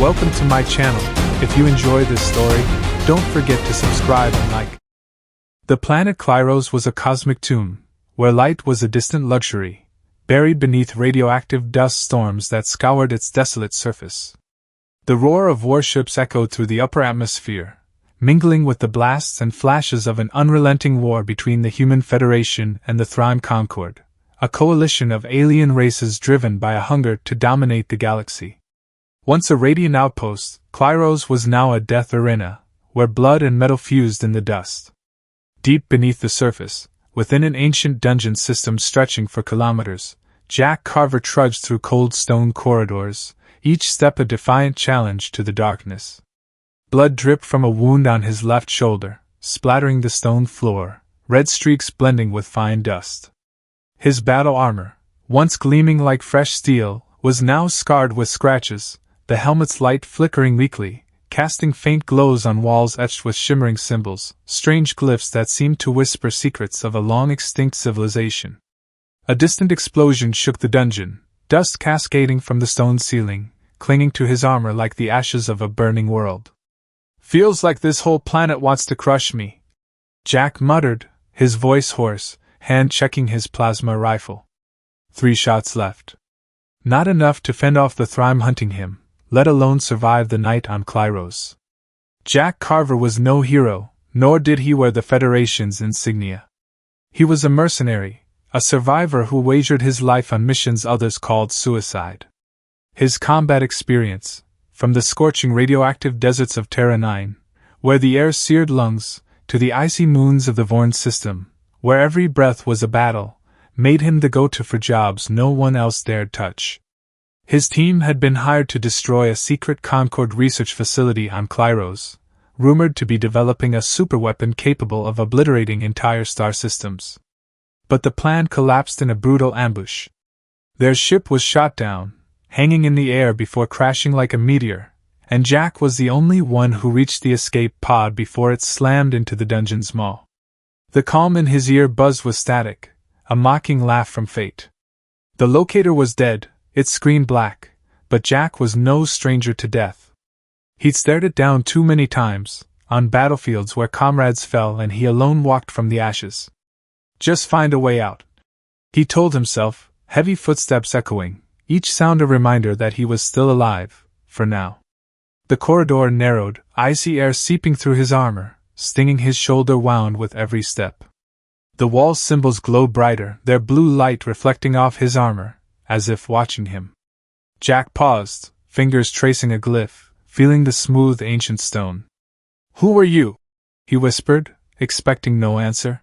Welcome to my channel. If you enjoy this story, don't forget to subscribe and like. The planet Klyros was a cosmic tomb, where light was a distant luxury, buried beneath radioactive dust storms that scoured its desolate surface. The roar of warships echoed through the upper atmosphere, mingling with the blasts and flashes of an unrelenting war between the Human Federation and the Thryme Concord, a coalition of alien races driven by a hunger to dominate the galaxy. Once a radiant outpost, Klyros was now a death arena, where blood and metal fused in the dust. Deep beneath the surface, within an ancient dungeon system stretching for kilometers, Jack Carver trudged through cold stone corridors, each step a defiant challenge to the darkness. Blood dripped from a wound on his left shoulder, splattering the stone floor, red streaks blending with fine dust. His battle armor, once gleaming like fresh steel, was now scarred with scratches, the helmet's light flickering weakly, casting faint glows on walls etched with shimmering symbols, strange glyphs that seemed to whisper secrets of a long-extinct civilization. A distant explosion shook the dungeon, dust cascading from the stone ceiling, clinging to his armor like the ashes of a burning world. "Feels like this whole planet wants to crush me," Jack muttered, his voice hoarse, hand checking his plasma rifle. 3 shots left. Not enough to fend off the Thryme hunting him, let alone survive the night on Klyros. Jack Carver was no hero, nor did he wear the Federation's insignia. He was a mercenary, a survivor who wagered his life on missions others called suicide. His combat experience, from the scorching radioactive deserts of Terra 9, where the air seared lungs, to the icy moons of the Vorn system, where every breath was a battle, made him the go-to for jobs no one else dared touch. His team had been hired to destroy a secret Concord research facility on Klyros, rumored to be developing a superweapon capable of obliterating entire star systems. But the plan collapsed in a brutal ambush. Their ship was shot down, hanging in the air before crashing like a meteor, and Jack was the only one who reached the escape pod before it slammed into the dungeon's maw. The calm in his ear buzzed with static, a mocking laugh from fate. The locator was dead, its screen black, but Jack was no stranger to death. He'd stared it down too many times, on battlefields where comrades fell and he alone walked from the ashes. Just find a way out, he told himself, heavy footsteps echoing, each sound a reminder that he was still alive, for now. The corridor narrowed, icy air seeping through his armor, stinging his shoulder wound with every step. The wall symbols glowed brighter, their blue light reflecting off his armor, as if watching him. Jack paused, fingers tracing a glyph, feeling the smooth ancient stone. "Who are you?" he whispered, expecting no answer.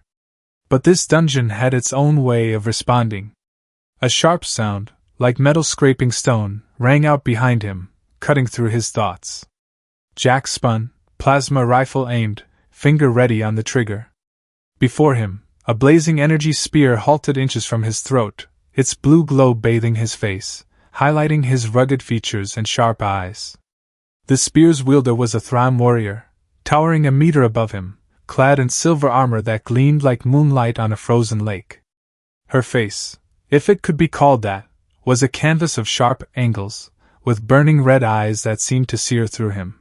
But this dungeon had its own way of responding. A sharp sound, like metal scraping stone, rang out behind him, cutting through his thoughts. Jack spun, plasma rifle aimed, finger ready on the trigger. Before him, a blazing energy spear halted inches from his throat, its blue glow bathing his face, highlighting his rugged features and sharp eyes. The spear's wielder was a Thryme warrior, towering a meter above him, clad in silver armor that gleamed like moonlight on a frozen lake. Her face, if it could be called that, was a canvas of sharp angles, with burning red eyes that seemed to sear through him.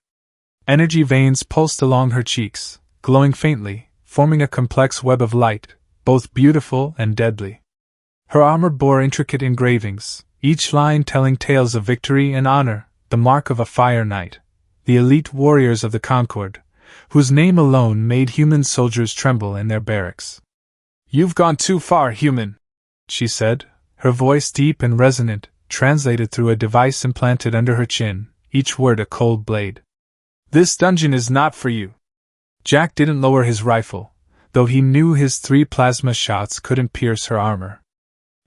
Energy veins pulsed along her cheeks, glowing faintly, forming a complex web of light, both beautiful and deadly. Her armor bore intricate engravings, each line telling tales of victory and honor, the mark of a Fire Knight, the elite warriors of the Concord, whose name alone made human soldiers tremble in their barracks. "You've gone too far, human," she said, her voice deep and resonant, translated through a device implanted under her chin, each word a cold blade. "This dungeon is not for you." Jack didn't lower his rifle, though he knew his 3 plasma shots couldn't pierce her armor.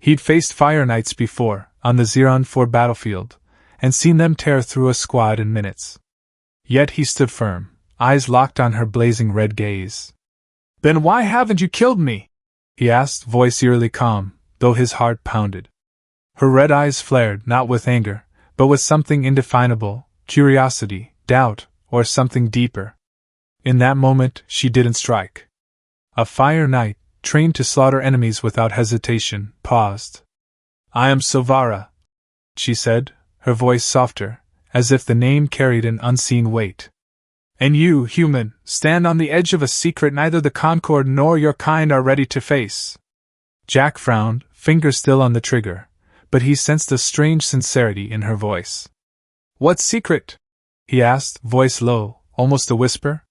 He'd faced Fire Knights before, on the Xeron 4 battlefield, and seen them tear through a squad in minutes. Yet he stood firm, eyes locked on her blazing red gaze. "Then why haven't you killed me?" he asked, voice eerily calm, though his heart pounded. Her red eyes flared, not with anger, but with something indefinable, curiosity, doubt, or something deeper. In that moment, she didn't strike. A Fire Knight, trained to slaughter enemies without hesitation, paused. "I am Silvara," she said, her voice softer, as if the name carried an unseen weight. And you, human, stand on the edge of a secret neither the Concord nor your kind are ready to face. Jack frowned, finger still on the trigger, but he sensed a strange sincerity in her voice. What secret? He asked, voice low, almost a whisper.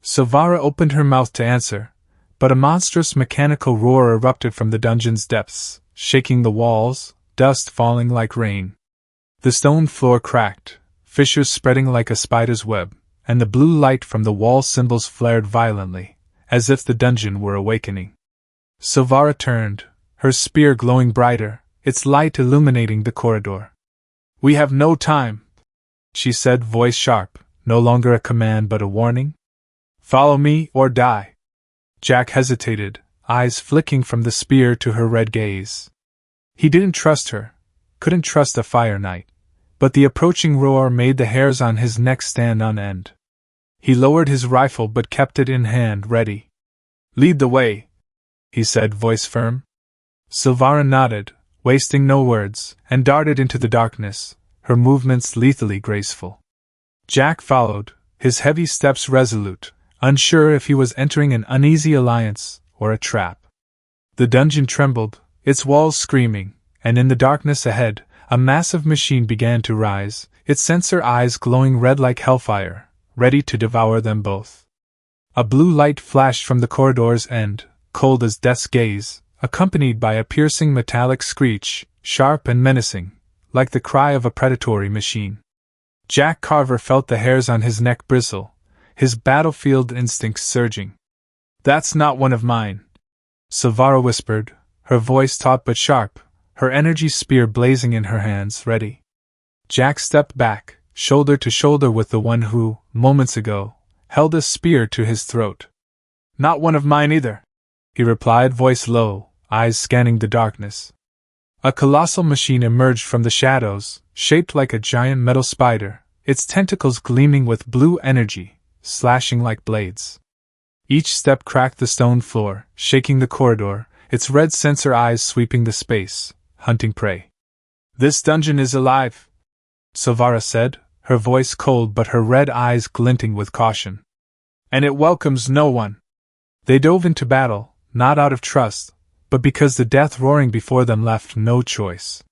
Silvara opened her mouth to answer, but a monstrous mechanical roar erupted from the dungeon's depths, shaking the walls, dust falling like rain. The stone floor cracked, fissures spreading like a spider's web, and the blue light from the wall symbols flared violently, as if the dungeon were awakening. Silvara turned, her spear glowing brighter, its light illuminating the corridor. We have no time, she said, voice sharp, no longer a command but a warning. Follow me or die. Jack hesitated, eyes flicking from the spear to her red gaze. He didn't trust her, couldn't trust a fire knight, but the approaching roar made the hairs on his neck stand on end. He lowered his rifle but kept it in hand, ready. Lead the way, he said, voice firm. Silvara nodded, wasting no words, and darted into the darkness, her movements lethally graceful. Jack followed, his heavy steps resolute, unsure if he was entering an uneasy alliance or a trap. The dungeon trembled, its walls screaming, and in the darkness ahead, a massive machine began to rise, its sensor eyes glowing red like hellfire, ready to devour them both. A blue light flashed from the corridor's end, cold as death's gaze, accompanied by a piercing metallic screech, sharp and menacing, like the cry of a predatory machine. Jack Carver felt the hairs on his neck bristle, his battlefield instincts surging. That's not one of mine, Silvara whispered, her voice taut but sharp, her energy spear blazing in her hands, ready. Jack stepped back, shoulder to shoulder with the one who, moments ago, held a spear to his throat. Not one of mine either, he replied, voice low, eyes scanning the darkness. A colossal machine emerged from the shadows, shaped like a giant metal spider, its tentacles gleaming with blue energy, slashing like blades. Each step cracked the stone floor, shaking the corridor, its red sensor eyes sweeping the space, hunting prey. This dungeon is alive, Silvara said, her voice cold but her red eyes glinting with caution. And it welcomes no one. They dove into battle, not out of trust, but because the death roaring before them left no choice.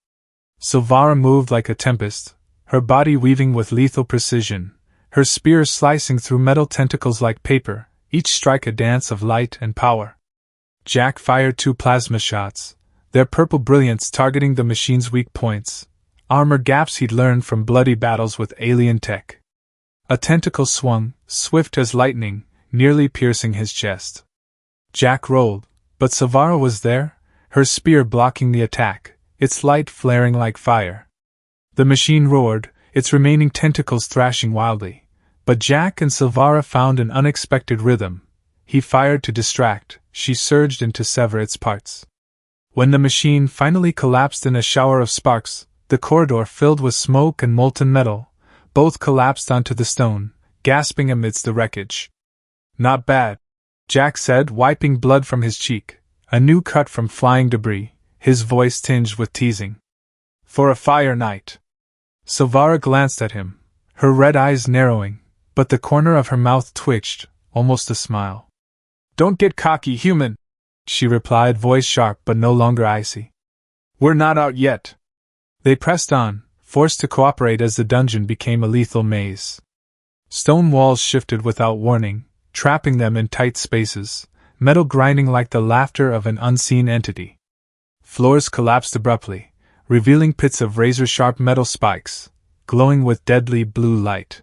Silvara moved like a tempest, her body weaving with lethal precision, her spear slicing through metal tentacles like paper, each strike a dance of light and power. Jack fired 2 plasma shots, their purple brilliance targeting the machine's weak points, armor gaps he'd learned from bloody battles with alien tech. A tentacle swung, swift as lightning, nearly piercing his chest. Jack rolled, but Silvara was there, her spear blocking the attack, its light flaring like fire. The machine roared, its remaining tentacles thrashing wildly, but Jack and Silvara found an unexpected rhythm. He fired to distract, she surged in to sever its parts. When the machine finally collapsed in a shower of sparks, the corridor filled with smoke and molten metal, both collapsed onto the stone, gasping amidst the wreckage. Not bad, Jack said, wiping blood from his cheek, a new cut from flying debris, his voice tinged with teasing. For a fire knight. Silvara glanced at him, her red eyes narrowing, but the corner of her mouth twitched, almost a smile. Don't get cocky, human, she replied, voice sharp but no longer icy. We're not out yet. They pressed on, forced to cooperate as the dungeon became a lethal maze. Stone walls shifted without warning, trapping them in tight spaces, metal grinding like the laughter of an unseen entity. Floors collapsed abruptly, revealing pits of razor-sharp metal spikes, glowing with deadly blue light.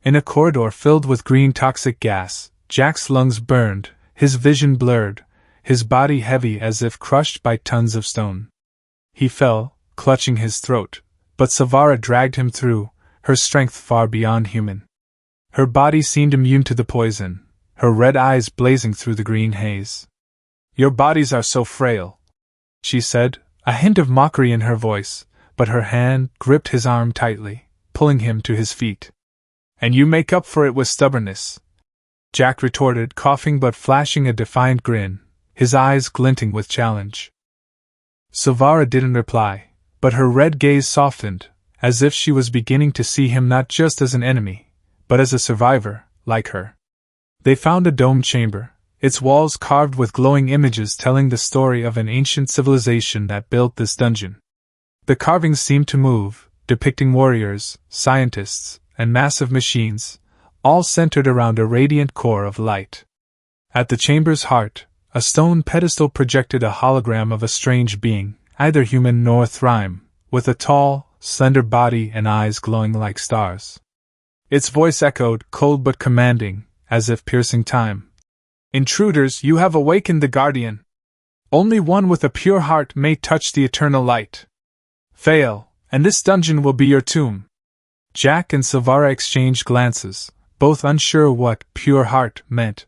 In a corridor filled with green toxic gas, Jack's lungs burned, his vision blurred, his body heavy as if crushed by tons of stone. He fell, clutching his throat, but Silvara dragged him through, her strength far beyond human. Her body seemed immune to the poison, her red eyes blazing through the green haze. Your bodies are so frail, she said, a hint of mockery in her voice, but her hand gripped his arm tightly, pulling him to his feet. And you make up for it with stubbornness, Jack retorted, coughing but flashing a defiant grin, his eyes glinting with challenge. Silvara didn't reply, but her red gaze softened, as if she was beginning to see him not just as an enemy, but as a survivor, like her. They found a domed chamber, its walls carved with glowing images telling the story of an ancient civilization that built this dungeon. The carvings seemed to move, depicting warriors, scientists, and massive machines, all centered around a radiant core of light. At the chamber's heart, a stone pedestal projected a hologram of a strange being, neither human nor Thryme, with a tall, slender body and eyes glowing like stars. Its voice echoed, cold but commanding, as if piercing time. "Intruders, you have awakened the Guardian. Only one with a pure heart may touch the eternal light. Fail, and this dungeon will be your tomb." Jack and Silvara exchanged glances, both unsure what pure heart meant.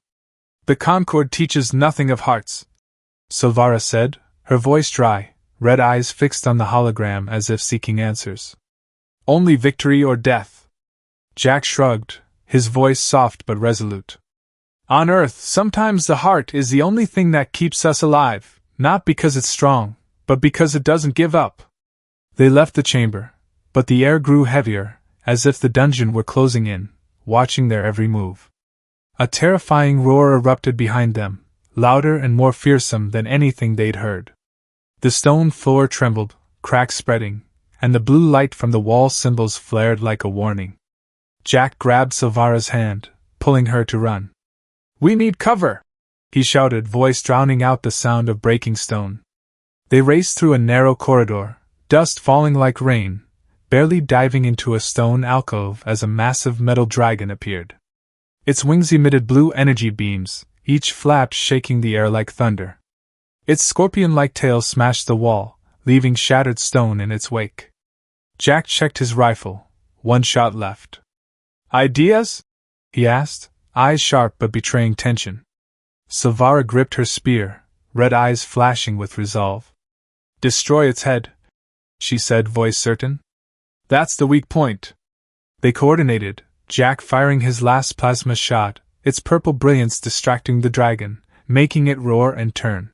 "The Concord teaches nothing of hearts," Silvara said, her voice dry, red eyes fixed on the hologram as if seeking answers. "Only victory or death." Jack shrugged, his voice soft but resolute. "On Earth, sometimes the heart is the only thing that keeps us alive, not because it's strong, but because it doesn't give up." They left the chamber, but the air grew heavier, as if the dungeon were closing in, watching their every move. A terrifying roar erupted behind them, louder and more fearsome than anything they'd heard. The stone floor trembled, cracks spreading, and the blue light from the wall symbols flared like a warning. Jack grabbed Silvara's hand, pulling her to run. "We need cover!" he shouted, voice drowning out the sound of breaking stone. They raced through a narrow corridor, dust falling like rain, barely diving into a stone alcove as a massive metal dragon appeared. Its wings emitted blue energy beams, each flap shaking the air like thunder. Its scorpion-like tail smashed the wall, leaving shattered stone in its wake. Jack checked his rifle, one shot left. "Ideas?" he asked, eyes sharp but betraying tension. Silvara gripped her spear, red eyes flashing with resolve. "Destroy its head," she said, voice certain. "That's the weak point." They coordinated, Jack firing his last plasma shot, its purple brilliance distracting the dragon, making it roar and turn.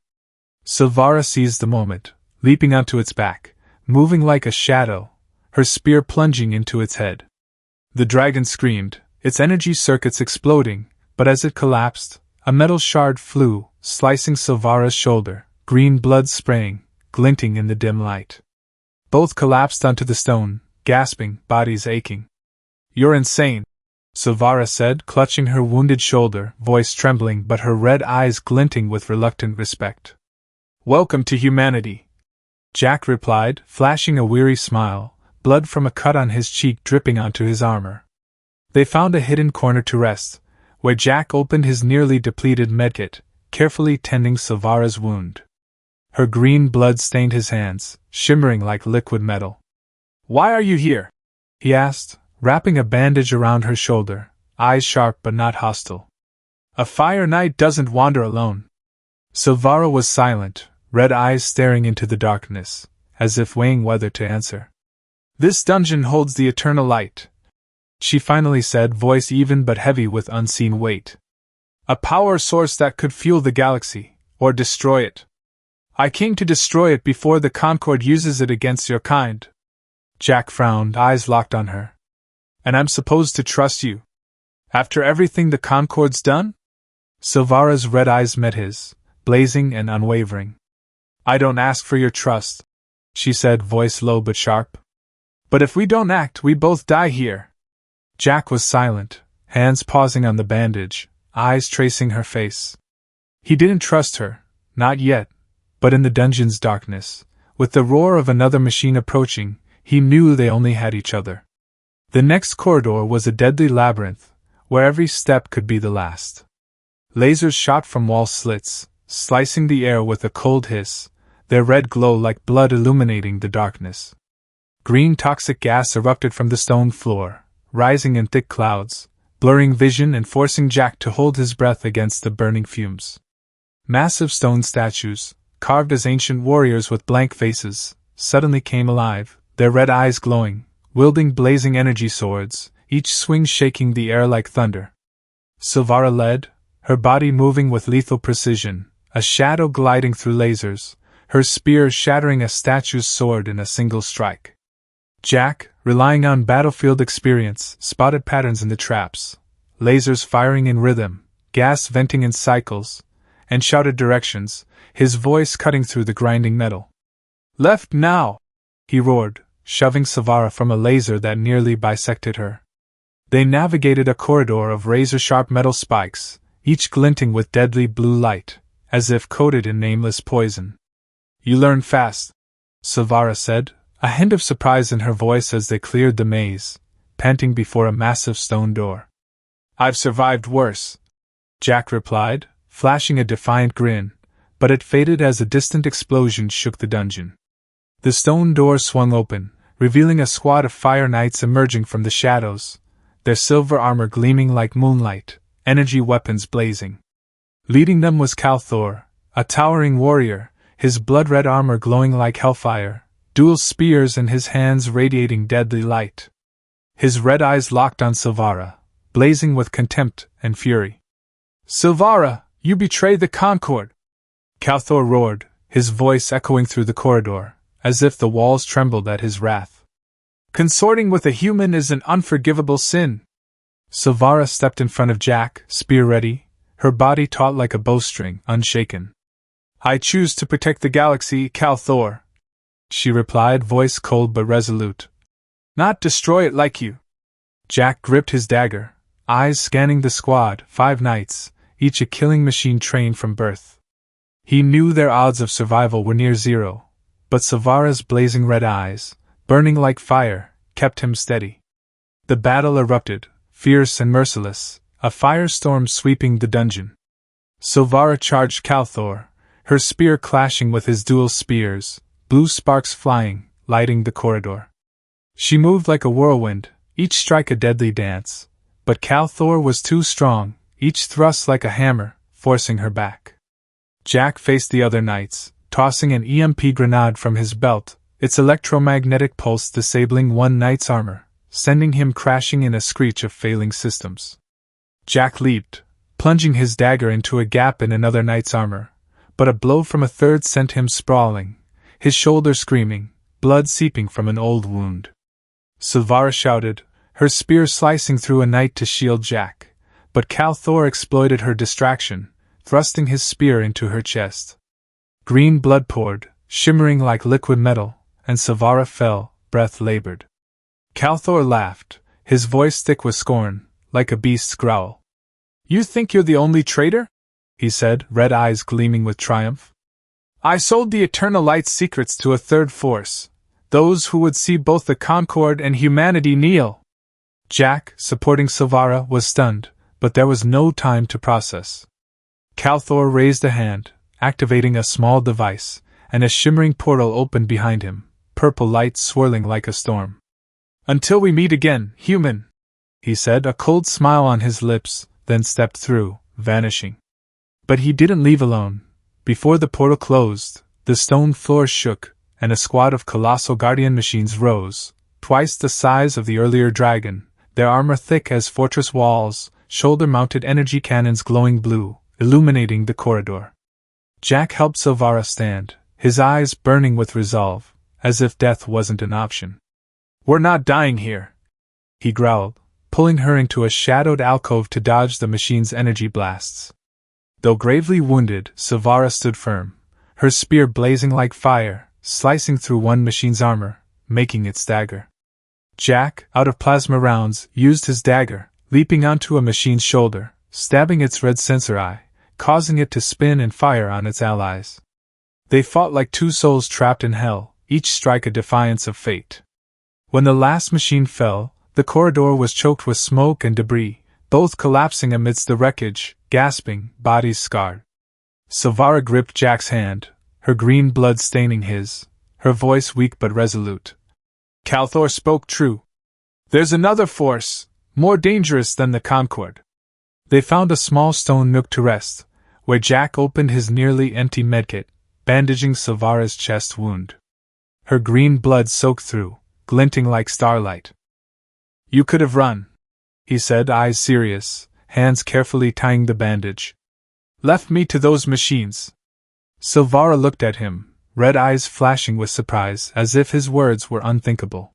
Silvara seized the moment, leaping onto its back, moving like a shadow, her spear plunging into its head. The dragon screamed, its energy circuits exploding, but as it collapsed, a metal shard flew, slicing Silvara's shoulder, green blood spraying, glinting in the dim light. Both collapsed onto the stone, gasping, bodies aching. "You're insane," Silvara said, clutching her wounded shoulder, voice trembling but her red eyes glinting with reluctant respect. "Welcome to humanity," Jack replied, flashing a weary smile, blood from a cut on his cheek dripping onto his armor. They found a hidden corner to rest, where Jack opened his nearly depleted medkit, carefully tending Silvara's wound. Her green blood stained his hands, shimmering like liquid metal. "Why are you here?" he asked, wrapping a bandage around her shoulder, eyes sharp but not hostile. "A fire knight doesn't wander alone." Silvara was silent, red eyes staring into the darkness, as if weighing whether to answer. "This dungeon holds the eternal light," she finally said, voice even but heavy with unseen weight. "A power source that could fuel the galaxy, or destroy it. I came to destroy it before the Concord uses it against your kind." Jack frowned, eyes locked on her. "And I'm supposed to trust you? After everything the Concord's done?" Silvara's red eyes met his, blazing and unwavering. "I don't ask for your trust," she said, voice low but sharp. "But if we don't act, we both die here." Jack was silent, hands pausing on the bandage, eyes tracing her face. He didn't trust her, not yet, but in the dungeon's darkness, with the roar of another machine approaching, he knew they only had each other. The next corridor was a deadly labyrinth, where every step could be the last. Lasers shot from wall slits, slicing the air with a cold hiss, their red glow like blood illuminating the darkness. Green toxic gas erupted from the stone floor, rising in thick clouds, blurring vision and forcing Jack to hold his breath against the burning fumes. Massive stone statues, carved as ancient warriors with blank faces, suddenly came alive, their red eyes glowing, wielding blazing energy swords, each swing shaking the air like thunder. Silvara led, her body moving with lethal precision, a shadow gliding through lasers, her spear shattering a statue's sword in a single strike. Jack, relying on battlefield experience, spotted patterns in the traps, lasers firing in rhythm, gas venting in cycles, and shouted directions, his voice cutting through the grinding metal. "Left now!" he roared, shoving Savara from a laser that nearly bisected her. They navigated a corridor of razor-sharp metal spikes, each glinting with deadly blue light, as if coated in nameless poison. "You learn fast," Savara said, a hint of surprise in her voice as they cleared the maze, panting before a massive stone door. "I've survived worse," Jack replied, flashing a defiant grin, but it faded as a distant explosion shook the dungeon. The stone door swung open, revealing a squad of fire knights emerging from the shadows, their silver armor gleaming like moonlight, energy weapons blazing. Leading them was Calthor, a towering warrior, his blood-red armor glowing like hellfire, dual spears in his hands radiating deadly light. His red eyes locked on Silvara, blazing with contempt and fury. "Silvara, you betrayed the Concord!" Calthor roared, his voice echoing through the corridor, as if the walls trembled at his wrath. "Consorting with a human is an unforgivable sin." Silvara stepped in front of Jack, spear ready, her body taut like a bowstring, unshaken. "I choose to protect the galaxy, Calthor," she replied, voice cold but resolute. "Not destroy it like you." Jack gripped his dagger, eyes scanning the squad, 5 knights, each a killing machine trained from birth. He knew their odds of survival were near zero, but Silvara's blazing red eyes, burning like fire, kept him steady. The battle erupted, fierce and merciless, a firestorm sweeping the dungeon. Silvara charged Calthor, her spear clashing with his dual spears, blue sparks flying, lighting the corridor. She moved like a whirlwind, each strike a deadly dance, but Calthor was too strong, each thrust like a hammer, forcing her back. Jack faced the other knights, tossing an EMP grenade from his belt, its electromagnetic pulse disabling one knight's armor, sending him crashing in a screech of failing systems. Jack leaped, plunging his dagger into a gap in another knight's armor, but a blow from a third sent him sprawling, his shoulder screaming, blood seeping from an old wound. Silvara shouted, her spear slicing through a knight to shield Jack, but Calthor exploited her distraction, thrusting his spear into her chest. Green blood poured, shimmering like liquid metal, and Silvara fell, breath labored. Calthor laughed, his voice thick with scorn, like a beast's growl. "You think you're the only traitor?" he said, red eyes gleaming with triumph. "I sold the Eternal Light's secrets to a third force, those who would see both the Concord and humanity kneel." Jack, supporting Silvara, was stunned, but there was no time to process. Calthor raised a hand, activating a small device, and a shimmering portal opened behind him, purple light swirling like a storm. "Until we meet again, human," he said, a cold smile on his lips, then stepped through, vanishing. But he didn't leave alone. Before the portal closed, the stone floor shook, and a squad of colossal guardian machines rose, twice the size of the earlier dragon, their armor thick as fortress walls, shoulder-mounted energy cannons glowing blue, illuminating the corridor. Jack helped Silvara stand, his eyes burning with resolve, as if death wasn't an option. "We're not dying here," he growled, pulling her into a shadowed alcove to dodge the machine's energy blasts. Though gravely wounded, Silvara stood firm, her spear blazing like fire, slicing through one machine's armor, making it stagger. Jack, out of plasma rounds, used his dagger, leaping onto a machine's shoulder, stabbing its red sensor eye, causing it to spin and fire on its allies. They fought like two souls trapped in hell, each strike a defiance of fate. When the last machine fell, the corridor was choked with smoke and debris, both collapsing amidst the wreckage, gasping, bodies scarred. Silvara gripped Jack's hand, her green blood staining his, her voice weak but resolute. "Calthor spoke true. There's another force, more dangerous than the Concord." They found a small stone nook to rest, where Jack opened his nearly empty medkit, bandaging Silvara's chest wound. Her green blood soaked through, glinting like starlight. "You could have run," he said, eyes serious, hands carefully tying the bandage. "Left me to those machines." Silvara looked at him, red eyes flashing with surprise as if his words were unthinkable.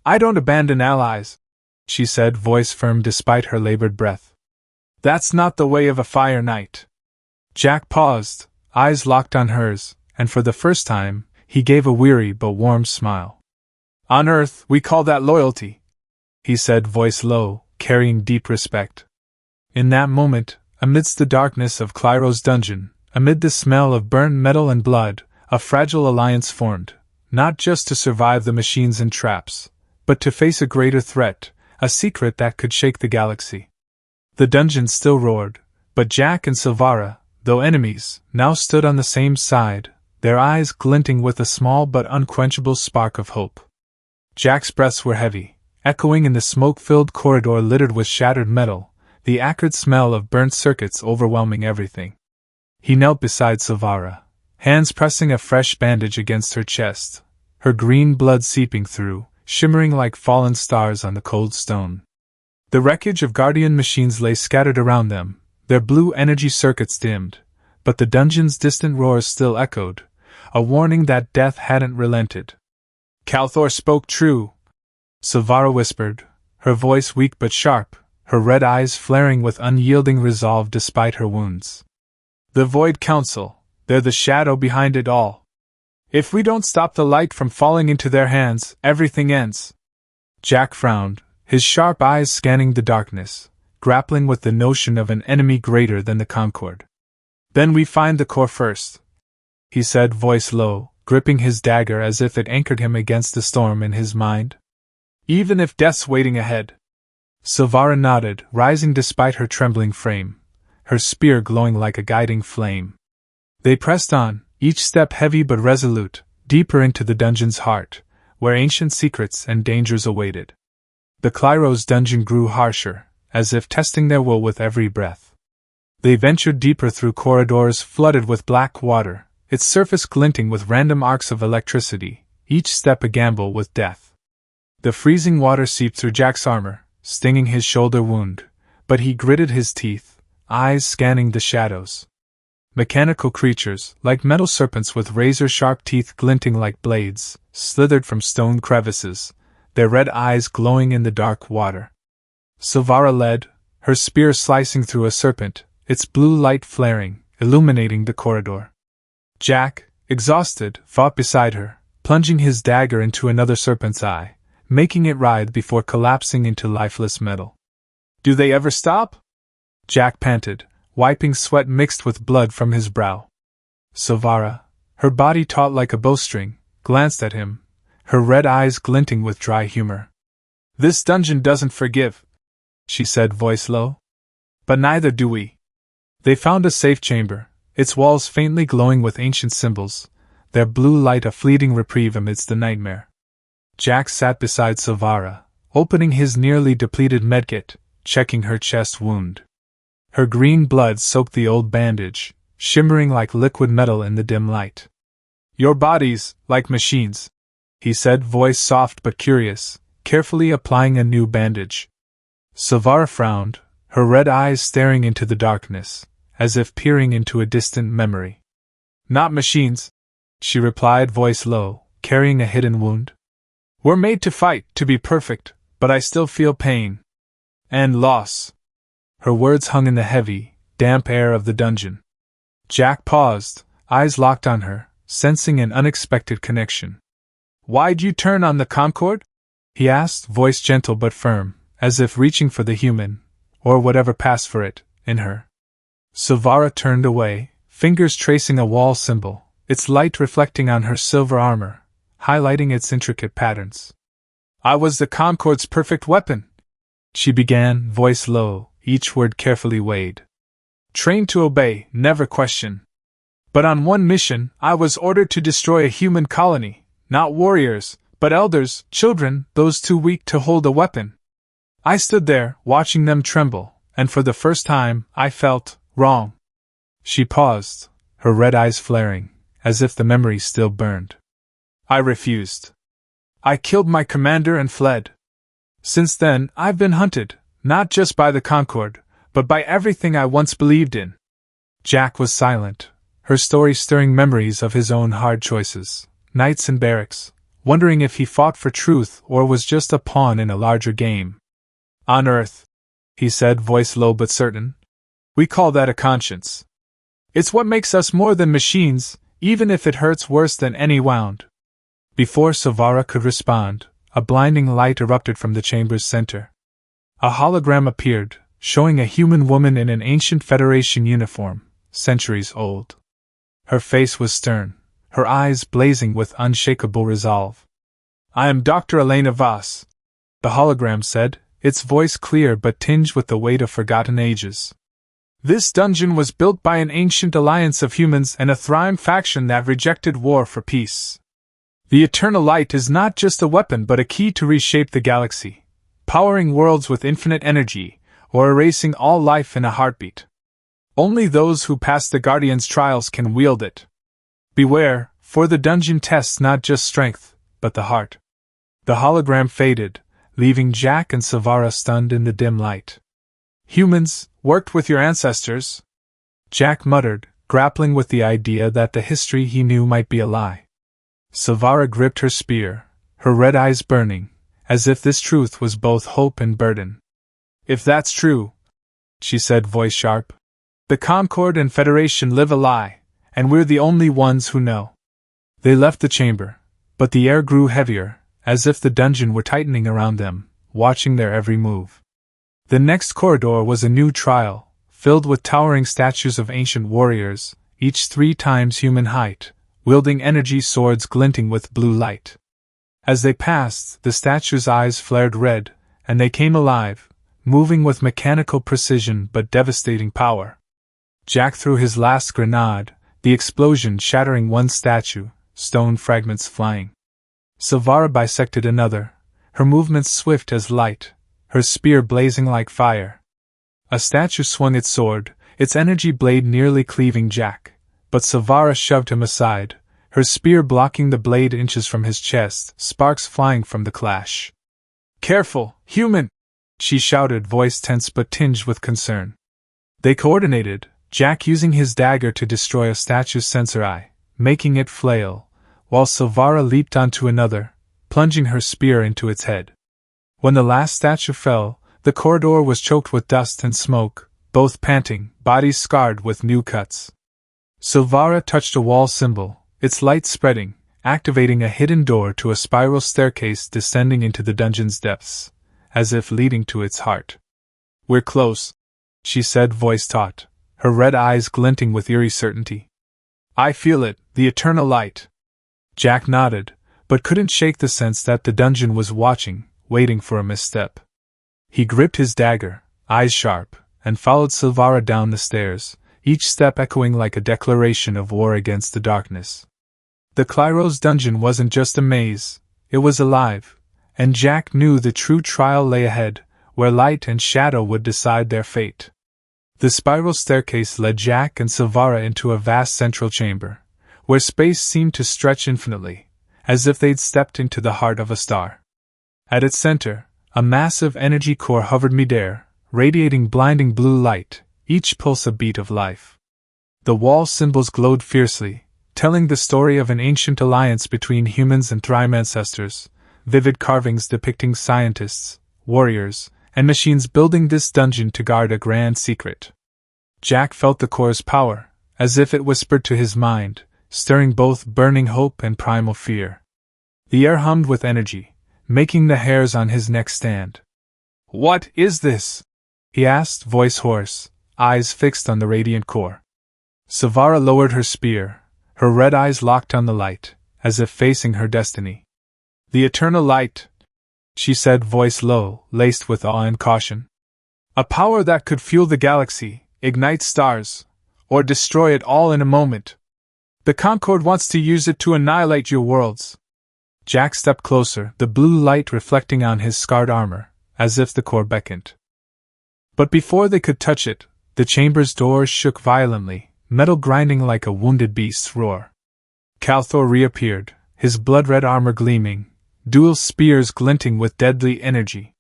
I don't abandon allies, she said, voice firm despite her labored breath. That's not the way of a fire knight. Jack paused, eyes locked on hers, and for the first time, he gave a weary but warm smile. On Earth, we call that loyalty, he said, voice low, carrying deep respect. In that moment, amidst the darkness of Klyros' dungeon, amid the smell of burnt metal and blood, a fragile alliance formed, not just to survive the machines and traps, but to face a greater threat, a secret that could shake the galaxy. The dungeon still roared, but Jack and Silvara, though enemies, now stood on the same side, their eyes glinting with a small but unquenchable spark of hope. Jack's breaths were heavy, echoing in the smoke-filled corridor littered with shattered metal, the acrid smell of burnt circuits overwhelming everything. He knelt beside Silvara, hands pressing a fresh bandage against her chest, her green blood seeping through, shimmering like fallen stars on the cold stone. The wreckage of Guardian machines lay scattered around them, their blue energy circuits dimmed, but the dungeon's distant roars still echoed, a warning that death hadn't relented. Calthor spoke true, Silvara whispered, her voice weak but sharp, her red eyes flaring with unyielding resolve despite her wounds. The Void Council, they're the shadow behind it all. If we don't stop the light from falling into their hands, everything ends. Jack frowned, his sharp eyes scanning the darkness, grappling with the notion of an enemy greater than the Concord. Then we find the core first, he said, voice low, gripping his dagger as if it anchored him against the storm in his mind. Even if death's waiting ahead. Silvara nodded, rising despite her trembling frame, her spear glowing like a guiding flame. They pressed on, each step heavy but resolute, deeper into the dungeon's heart, where ancient secrets and dangers awaited. The Klyros dungeon grew harsher, as if testing their will with every breath. They ventured deeper through corridors flooded with black water, its surface glinting with random arcs of electricity, each step a gamble with death. The freezing water seeped through Jack's armor, stinging his shoulder wound, but he gritted his teeth, eyes scanning the shadows. Mechanical creatures, like metal serpents with razor-sharp teeth glinting like blades, slithered from stone crevices, their red eyes glowing in the dark water. Silvara led, her spear slicing through a serpent, its blue light flaring, illuminating the corridor. Jack, exhausted, fought beside her, plunging his dagger into another serpent's eye, making it writhe before collapsing into lifeless metal. Do they ever stop? Jack panted, wiping sweat mixed with blood from his brow. Silvara, her body taut like a bowstring, glanced at him, her red eyes glinting with dry humor. This dungeon doesn't forgive, she said, voice low. But neither do we. They found a safe chamber, its walls faintly glowing with ancient symbols, their blue light a fleeting reprieve amidst the nightmare. Jack sat beside Silvara, opening his nearly depleted medkit, checking her chest wound. Her green blood soaked the old bandage, shimmering like liquid metal in the dim light. Your bodies, like machines, he said, voice soft but curious, carefully applying a new bandage. Silvara frowned, her red eyes staring into the darkness, as if peering into a distant memory. Not machines, she replied, voice low, carrying a hidden wound. We're made to fight, to be perfect, but I still feel pain. And loss. Her words hung in the heavy, damp air of the dungeon. Jack paused, eyes locked on her, sensing an unexpected connection. Why'd you turn on the Concord? He asked, voice gentle but firm, as if reaching for the human, or whatever passed for it, in her. Silvara turned away, fingers tracing a wall symbol, its light reflecting on her silver armor, highlighting its intricate patterns. I was the Concord's perfect weapon, she began, voice low, each word carefully weighed. Trained to obey, never question. But on one mission, I was ordered to destroy a human colony, not warriors, but elders, children, those too weak to hold a weapon. I stood there, watching them tremble, and for the first time, I felt wrong. She paused, her red eyes flaring, as if the memory still burned. I refused. I killed my commander and fled. Since then, I've been hunted, not just by the Concord, but by everything I once believed in. Jack was silent, her story stirring memories of his own hard choices, nights in barracks, wondering if he fought for truth or was just a pawn in a larger game. "On Earth," he said, voice low but certain, "we call that a conscience. It's what makes us more than machines, even if it hurts worse than any wound." Before Silvara could respond, a blinding light erupted from the chamber's center. A hologram appeared, showing a human woman in an ancient Federation uniform, centuries old. Her face was stern, her eyes blazing with unshakable resolve. "I am Dr. Elena Voss," the hologram said, its voice clear but tinged with the weight of forgotten ages. "This dungeon was built by an ancient alliance of humans and a Thryme faction that rejected war for peace. The Eternal Light is not just a weapon but a key to reshape the galaxy, powering worlds with infinite energy, or erasing all life in a heartbeat. Only those who pass the Guardian's trials can wield it. Beware, for the dungeon tests not just strength, but the heart." The hologram faded, leaving Jack and Silvara stunned in the dim light. "Humans, worked with your ancestors?" Jack muttered, grappling with the idea that the history he knew might be a lie. Silvara gripped her spear, her red eyes burning, as if this truth was both hope and burden. "If that's true," she said, voice sharp, "the Concord and Federation live a lie, and we're the only ones who know." They left the chamber, but the air grew heavier, as if the dungeon were tightening around them, watching their every move. The next corridor was a new trial, filled with towering statues of ancient warriors, each 3 times human height, wielding energy swords glinting with blue light. As they passed, the statues' eyes flared red, and they came alive, moving with mechanical precision but devastating power. Jack threw his last grenade, the explosion shattering one statue, stone fragments flying. Silvara bisected another, her movements swift as light, her spear blazing like fire. A statue swung its sword, its energy blade nearly cleaving Jack, but Silvara shoved him aside, her spear blocking the blade inches from his chest, sparks flying from the clash. "Careful, human!" she shouted, voice tense but tinged with concern. They coordinated, Jack using his dagger to destroy a statue's sensor eye, making it flail, while Silvara leaped onto another, plunging her spear into its head. When the last statue fell, the corridor was choked with dust and smoke, both panting, bodies scarred with new cuts. Silvara touched a wall symbol, its light spreading, activating a hidden door to a spiral staircase descending into the dungeon's depths, as if leading to its heart. "We're close," she said, voice taut, her red eyes glinting with eerie certainty. "I feel it, the Eternal Light." Jack nodded, but couldn't shake the sense that the dungeon was watching, waiting for a misstep. He gripped his dagger, eyes sharp, and followed Silvara down the stairs, each step echoing like a declaration of war against the darkness. The Klyros dungeon wasn't just a maze, it was alive, and Jack knew the true trial lay ahead, where light and shadow would decide their fate. The spiral staircase led Jack and Silvara into a vast central chamber, where space seemed to stretch infinitely, as if they'd stepped into the heart of a star. At its center, a massive energy core hovered midair, radiating blinding blue light, each pulse a beat of life. The wall symbols glowed fiercely, telling the story of an ancient alliance between humans and Thryme ancestors, vivid carvings depicting scientists, warriors, and machines building this dungeon to guard a grand secret. Jack felt the core's power, as if it whispered to his mind, stirring both burning hope and primal fear. The air hummed with energy, making the hairs on his neck stand. "What is this?" he asked, voice hoarse, eyes fixed on the radiant core. Silvara lowered her spear, her red eyes locked on the light, as if facing her destiny. "The Eternal Light," she said, voice low, laced with awe and caution. "A power that could fuel the galaxy, ignite stars, or destroy it all in a moment. The Concord wants to use it to annihilate your worlds." Jack stepped closer, the blue light reflecting on his scarred armor, as if the core beckoned. But before they could touch it, the chamber's doors shook violently, metal grinding like a wounded beast's roar. Calthor reappeared, his blood-red armor gleaming, dual spears glinting with deadly energy.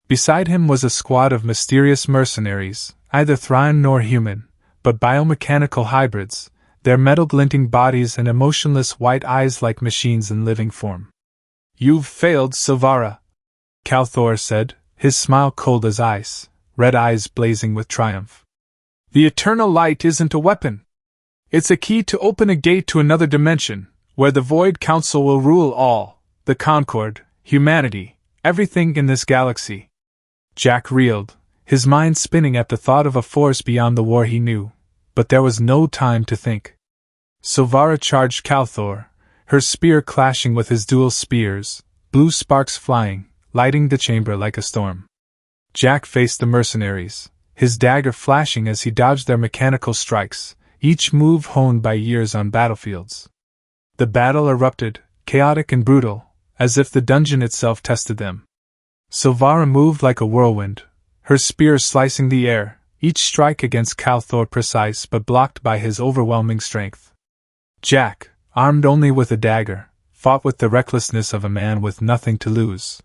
Beside him was a squad of mysterious mercenaries, neither Thryme nor human, but biomechanical hybrids, their metal-glinting bodies and emotionless white eyes like machines in living form. You've failed, Silvara, Calthor said, his smile cold as ice, red eyes blazing with triumph. The eternal light isn't a weapon. It's a key to open a gate to another dimension, where the Void Council will rule all, the Concord, humanity, everything in this galaxy. Jack reeled, his mind spinning at the thought of a force beyond the war he knew, but there was no time to think. Silvara charged Calthor, her spear clashing with his dual spears, blue sparks flying, lighting the chamber like a storm. Jack faced the mercenaries, his dagger flashing as he dodged their mechanical strikes, each move honed by years on battlefields. The battle erupted, chaotic and brutal, as if the dungeon itself tested them. Silvara moved like a whirlwind, her spear slicing the air, each strike against Calthor precise but blocked by his overwhelming strength. Jack, armed only with a dagger, fought with the recklessness of a man with nothing to lose.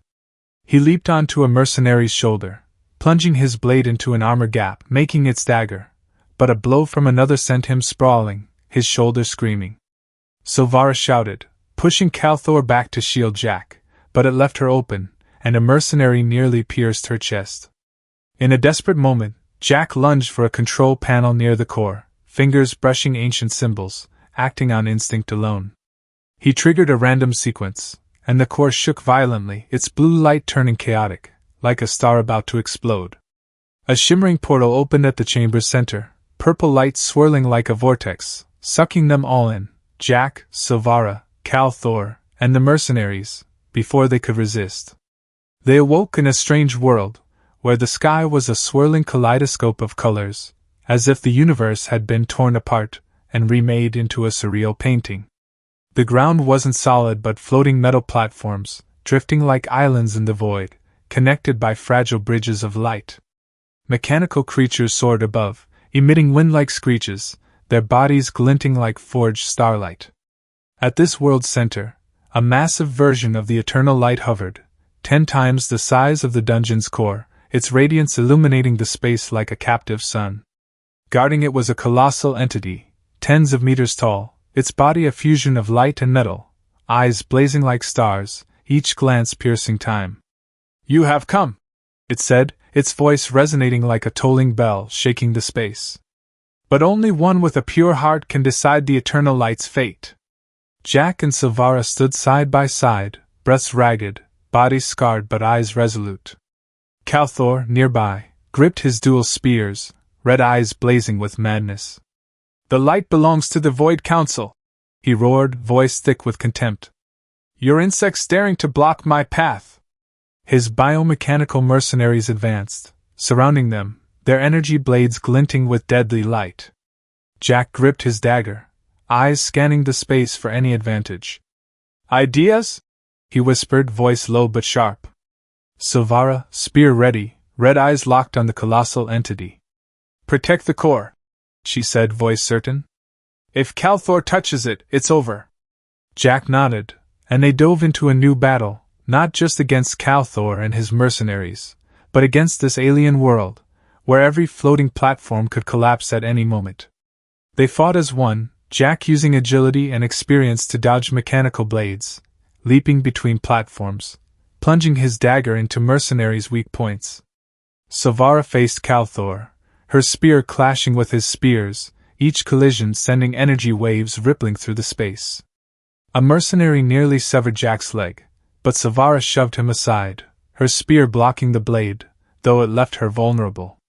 He leaped onto a mercenary's shoulder, plunging his blade into an armor gap, making it stagger, but a blow from another sent him sprawling, his shoulder screaming. Silvara shouted, pushing Calthor back to shield Jack, but it left her open, and a mercenary nearly pierced her chest. In a desperate moment, Jack lunged for a control panel near the core, fingers brushing ancient symbols, acting on instinct alone. He triggered a random sequence, and the core shook violently, its blue light turning chaotic, like a star about to explode. A shimmering portal opened at the chamber's center, purple light swirling like a vortex, sucking them all in, Jack, Silvara, Calthor, and the mercenaries, before they could resist. They awoke in a strange world, where the sky was a swirling kaleidoscope of colors, as if the universe had been torn apart and remade into a surreal painting. The ground wasn't solid but floating metal platforms, drifting like islands in the void, connected by fragile bridges of light. Mechanical creatures soared above, emitting wind-like screeches, their bodies glinting like forged starlight. At this world's center, a massive version of the eternal light hovered, 10 times the size of the dungeon's core, its radiance illuminating the space like a captive sun. Guarding it was a colossal entity, tens of meters tall, its body a fusion of light and metal, eyes blazing like stars, each glance piercing time. "You have come," it said, its voice resonating like a tolling bell shaking the space. "But only one with a pure heart can decide the eternal light's fate." Jack and Silvara stood side by side, breaths ragged, bodies scarred but eyes resolute. Calthor, nearby, gripped his dual spears, red eyes blazing with madness. "The light belongs to the Void Council," he roared, voice thick with contempt. "Your insects daring to block my path." His biomechanical mercenaries advanced, surrounding them, their energy blades glinting with deadly light. Jack gripped his dagger, eyes scanning the space for any advantage. "Ideas?" he whispered, voice low but sharp. Silvara, spear ready, red eyes locked on the colossal entity. "Protect the core," she said, voice certain. "If Calthor touches it, it's over." Jack nodded, and they dove into a new battle, not just against Calthor and his mercenaries, but against this alien world, where every floating platform could collapse at any moment. They fought as one, Jack using agility and experience to dodge mechanical blades, leaping between platforms, plunging his dagger into mercenaries' weak points. Silvara faced Calthor, her spear clashing with his spears, each collision sending energy waves rippling through the space. A mercenary nearly severed Jack's leg, but Silvara shoved him aside, her spear blocking the blade, though it left her vulnerable.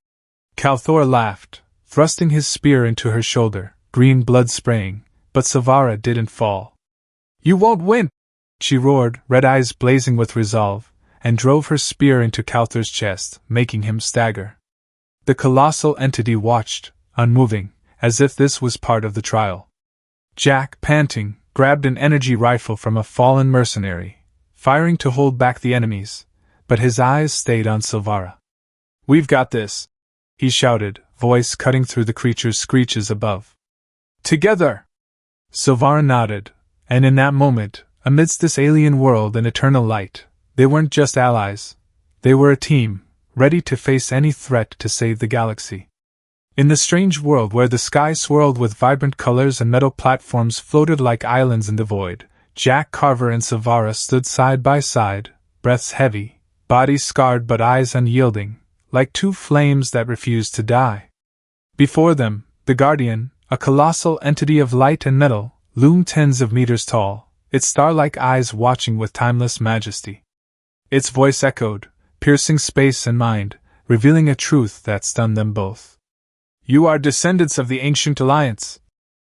Calthor laughed, thrusting his spear into her shoulder, green blood spraying, but Silvara didn't fall. "You won't win!" she roared, red eyes blazing with resolve, and drove her spear into Calthor's chest, making him stagger. The colossal entity watched, unmoving, as if this was part of the trial. Jack, panting, grabbed an energy rifle from a fallen mercenary, firing to hold back the enemies, but his eyes stayed on Silvara. "We've got this," he shouted, voice cutting through the creature's screeches above. "Together!" Silvara nodded, and in that moment, amidst this alien world and eternal light, they weren't just allies, they were a team, ready to face any threat to save the galaxy. In the strange world where the sky swirled with vibrant colors and metal platforms floated like islands in the void, Jack Carver and Silvara stood side by side, breaths heavy, bodies scarred but eyes unyielding, like two flames that refused to die. Before them, the Guardian, a colossal entity of light and metal, loomed tens of meters tall, its star-like eyes watching with timeless majesty. Its voice echoed, piercing space and mind, revealing a truth that stunned them both. "You are descendants of the Ancient Alliance,"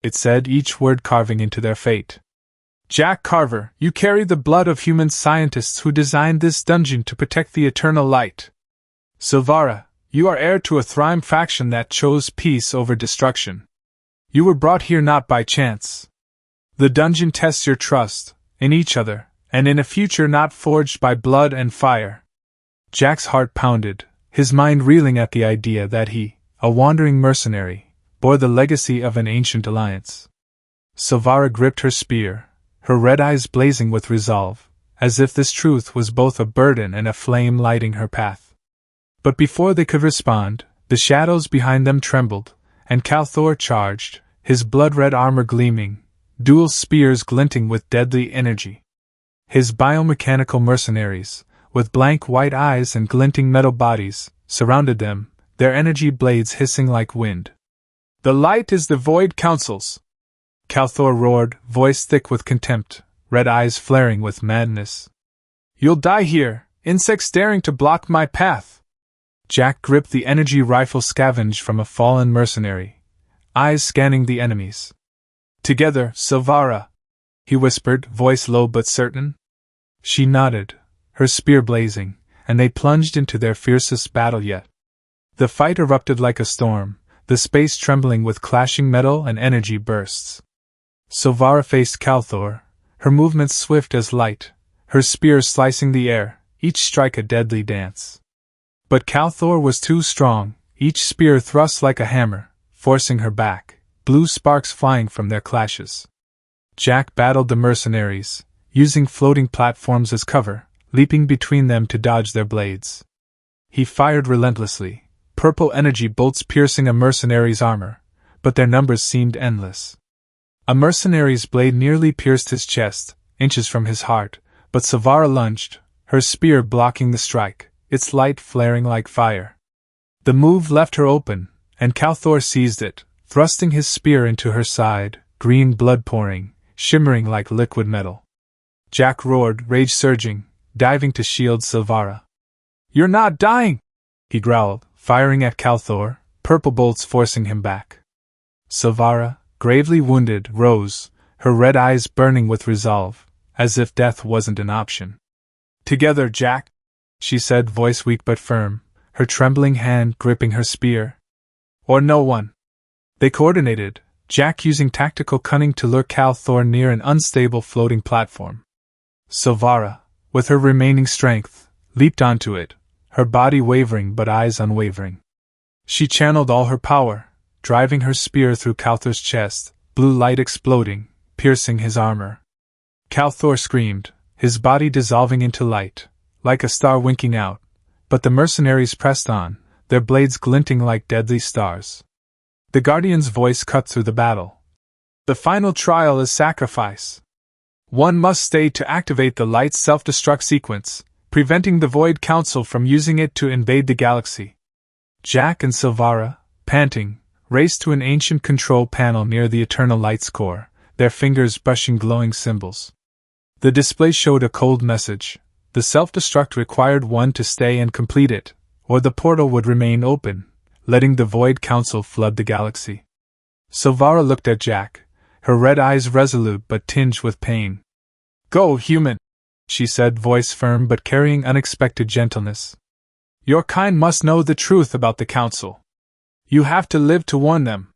it said, each word carving into their fate. "Jack Carver, you carry the blood of human scientists who designed this dungeon to protect the eternal light. Silvara, you are heir to a Thryme faction that chose peace over destruction. You were brought here not by chance. The dungeon tests your trust, in each other, and in a future not forged by blood and fire." Jack's heart pounded, his mind reeling at the idea that he, a wandering mercenary, bore the legacy of an ancient alliance. Silvara gripped her spear, her red eyes blazing with resolve, as if this truth was both a burden and a flame lighting her path. But before they could respond, the shadows behind them trembled, and Calthor charged, his blood-red armor gleaming, dual spears glinting with deadly energy. His biomechanical mercenaries, with blank white eyes and glinting metal bodies, surrounded them, their energy blades hissing like wind. "The light is the Void Council's!" Calthor roared, voice thick with contempt, red eyes flaring with madness. "You'll die here, insects daring to block my path!" Jack gripped the energy rifle scavenged from a fallen mercenary, eyes scanning the enemies. "Together, Silvara," he whispered, voice low but certain. She nodded, her spear blazing, and they plunged into their fiercest battle yet. The fight erupted like a storm, the space trembling with clashing metal and energy bursts. Silvara faced Calthor, her movements swift as light, her spear slicing the air, each strike a deadly dance. But Calthor was too strong, each spear thrust like a hammer, forcing her back, blue sparks flying from their clashes. Jack battled the mercenaries, using floating platforms as cover, leaping between them to dodge their blades. He fired relentlessly, purple energy bolts piercing a mercenary's armor, but their numbers seemed endless. A mercenary's blade nearly pierced his chest, inches from his heart, but Silvara lunged, her spear blocking the strike, its light flaring like fire. The move left her open, and Calthor seized it, thrusting his spear into her side, green blood pouring, shimmering like liquid metal. Jack roared, rage surging, diving to shield Silvara. "You're not dying!" he growled, firing at Calthor, purple bolts forcing him back. Silvara, gravely wounded, rose, her red eyes burning with resolve, as if death wasn't an option. "Together, Jack," she said, voice weak but firm, her trembling hand gripping her spear. "Or no one." They coordinated, Jack using tactical cunning to lure Calthor near an unstable floating platform. Silvara, with her remaining strength, leaped onto it, her body wavering but eyes unwavering. She channeled all her power, driving her spear through Calthor's chest, blue light exploding, piercing his armor. Calthor screamed, his body dissolving into light, like a star winking out, but the mercenaries pressed on, their blades glinting like deadly stars. The Guardian's voice cut through the battle. "The final trial is sacrifice. One must stay to activate the light's self-destruct sequence, preventing the Void Council from using it to invade the galaxy." Jack and Silvara, panting, raced to an ancient control panel near the Eternal Light's core, their fingers brushing glowing symbols. The display showed a cold message. The self-destruct required one to stay and complete it, or the portal would remain open, letting the Void Council flood the galaxy. Silvara looked at Jack, her red eyes resolute but tinged with pain. "Go, human," she said, voice firm but carrying unexpected gentleness. "Your kind must know the truth about the Council. You have to live to warn them."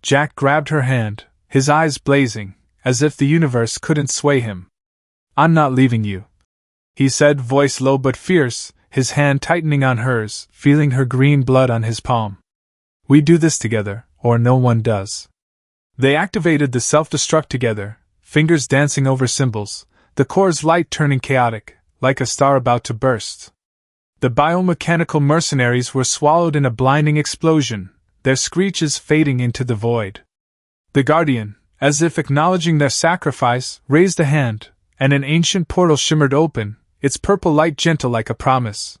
Jack grabbed her hand, his eyes blazing, as if the universe couldn't sway him. "I'm not leaving you," he said, voice low but fierce, his hand tightening on hers, feeling her green blood on his palm. "We do this together, or no one does." They activated the self-destruct together, fingers dancing over symbols, the core's light turning chaotic, like a star about to burst. The biomechanical mercenaries were swallowed in a blinding explosion, their screeches fading into the void. The Guardian, as if acknowledging their sacrifice, raised a hand, and an ancient portal shimmered open, its purple light gentle like a promise.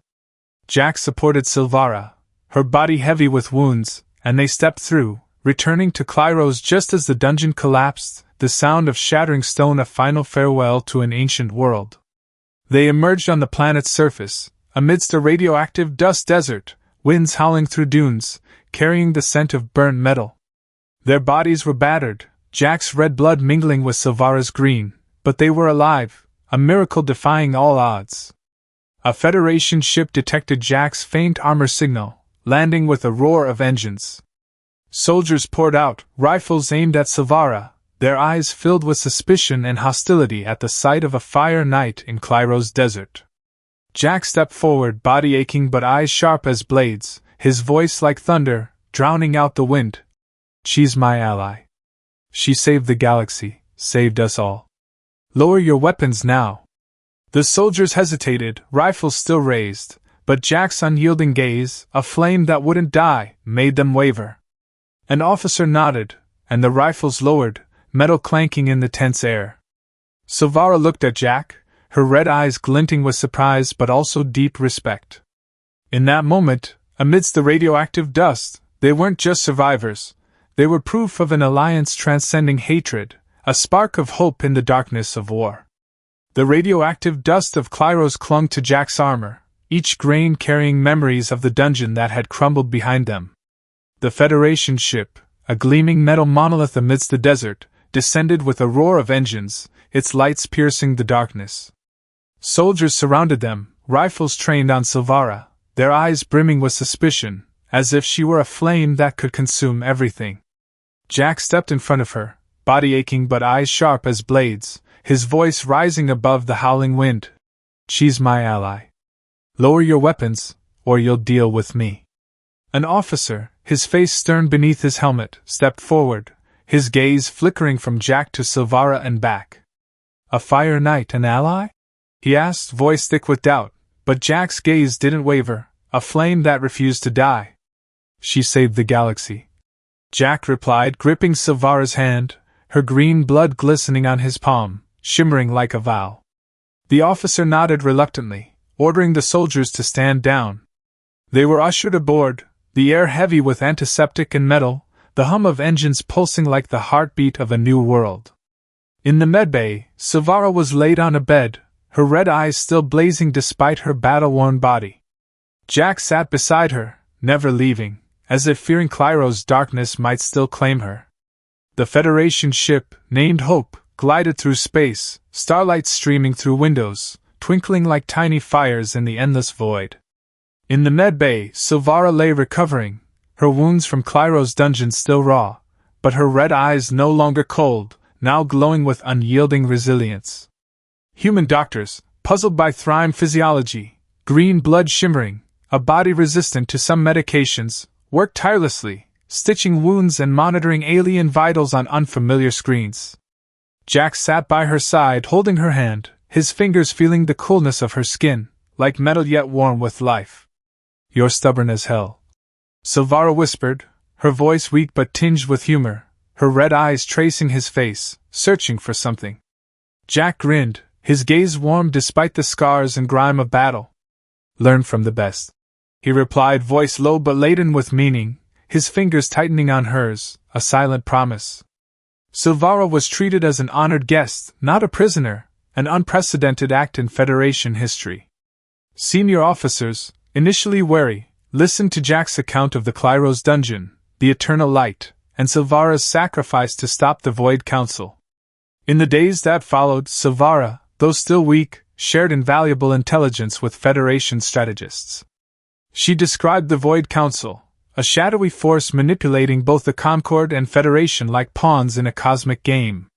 Jack supported Silvara, her body heavy with wounds, and they stepped through, returning to Klyros just as the dungeon collapsed, the sound of shattering stone a final farewell to an ancient world. They emerged on the planet's surface, amidst a radioactive dust desert, winds howling through dunes, carrying the scent of burnt metal. Their bodies were battered, Jack's red blood mingling with Silvara's green, but they were alive, a miracle defying all odds. A Federation ship detected Jack's faint armor signal, landing with a roar of engines. Soldiers poured out, rifles aimed at Silvara, their eyes filled with suspicion and hostility at the sight of a Fire Knight in Klyros desert. Jack stepped forward, body aching but eyes sharp as blades, his voice like thunder, drowning out the wind. "She's my ally. She saved the galaxy, saved us all. Lower your weapons now." The soldiers hesitated, rifles still raised, but Jack's unyielding gaze, a flame that wouldn't die, made them waver. An officer nodded, and the rifles lowered, metal clanking in the tense air. Silvara looked at Jack, her red eyes glinting with surprise but also deep respect. In that moment, amidst the radioactive dust, they weren't just survivors. They were proof of an alliance transcending hatred, a spark of hope in the darkness of war. The radioactive dust of Klyros clung to Jack's armor, each grain carrying memories of the dungeon that had crumbled behind them. The Federation ship, a gleaming metal monolith amidst the desert, descended with a roar of engines, its lights piercing the darkness. Soldiers surrounded them, rifles trained on Silvara, their eyes brimming with suspicion, as if she were a flame that could consume everything. Jack stepped in front of her, body aching but eyes sharp as blades, his voice rising above the howling wind. "She's my ally. Lower your weapons, or you'll deal with me." An officer, his face stern beneath his helmet, stepped forward, his gaze flickering from Jack to Silvara and back. "A Fire Knight, an ally?" he asked, voice thick with doubt, but Jack's gaze didn't waver, a flame that refused to die. "She saved the galaxy," Jack replied, gripping Silvara's hand, her green blood glistening on his palm, shimmering like a vow. The officer nodded reluctantly, ordering the soldiers to stand down. They were ushered aboard, the air heavy with antiseptic and metal, the hum of engines pulsing like the heartbeat of a new world. In the medbay, Silvara was laid on a bed, her red eyes still blazing despite her battle-worn body. Jack sat beside her, never leaving, as if fearing Klyros' darkness might still claim her. The Federation ship, named Hope, glided through space, starlight streaming through windows, twinkling like tiny fires in the endless void. In the medbay, Silvara lay recovering, her wounds from Klyros' dungeon still raw, but her red eyes no longer cold, now glowing with unyielding resilience. Human doctors, puzzled by Thryme physiology, green blood shimmering, a body resistant to some medications, worked tirelessly, stitching wounds and monitoring alien vitals on unfamiliar screens. Jack sat by her side holding her hand, his fingers feeling the coolness of her skin, like metal yet warm with life. "You're stubborn as hell," Silvara whispered, her voice weak but tinged with humor, her red eyes tracing his face, searching for something. Jack grinned, his gaze warm despite the scars and grime of battle. "Learn from the best," he replied, voice low but laden with meaning, his fingers tightening on hers, a silent promise. Silvara was treated as an honored guest, not a prisoner, an unprecedented act in Federation history. Senior officers, initially wary, listened to Jack's account of the Klyros dungeon, the Eternal Light, and Silvara's sacrifice to stop the Void Council. In the days that followed, Silvara, though still weak, shared invaluable intelligence with Federation strategists. She described the Void Council, a shadowy force manipulating both the Concord and Federation like pawns in a cosmic game.